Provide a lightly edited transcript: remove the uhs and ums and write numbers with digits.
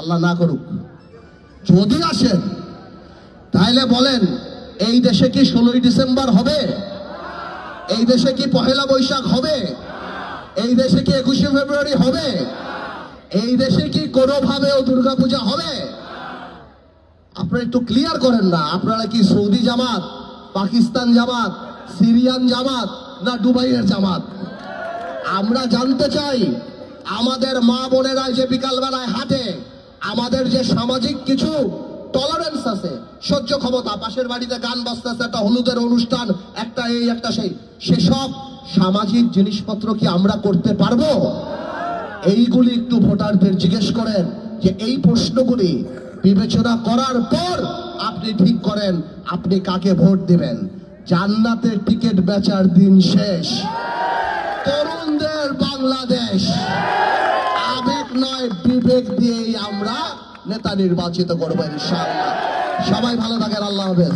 আল্লাহ না করুক, যদি আসেন তাহলে বলেন এই দেশে কি 16ই ডিসেম্বর হবে? এই দেশে কি পহেলা বৈশাখ হবে? এই দেশে কি 21শে ফেব্রুয়ারি হবে? এই দেশে কি কোনোভাবেও দুর্গাপূজা হবে? আপনারা একটু ক্লিয়ার করেন না। আপনারা কি সৌদি জামাত, পাকিস্তান জামাত, সিরিয়ান জামাত, না দুবাইয়ের জামাত? আমরা জানতে চাই আমাদের মা বোনেরা যে বিকালবেলায় হাঁটে, আমাদের যে সামাজিক কিছু টলারেন্স আছে, সহ্য ক্ষমতা, পাশের বাড়িতে গান বাজতেছে, একটা হলুদের অনুষ্ঠান, একটা এই একটা সেই, সেসব সামাজিক জিনিসপত্র কি আমরা করতে পারবো? এইগুলি একটু ভোটারদের জিজ্ঞেস করেন, যে এই প্রশ্নগুলি বিবেচনা করার পর আপনি ঠিক করেন আপনি কাকে ভোট দিবেন। জান্নাতের টিকিট বেচার দিন শেষ। তরুণদের বাংলাদেশ, আবেগ নয় বিবেক দিয়েই আমরা নেতা নির্বাচিত করবো ইনশাআল্লাহ। সবাই ভালো থাকেন, আল্লাহ হাফেজ।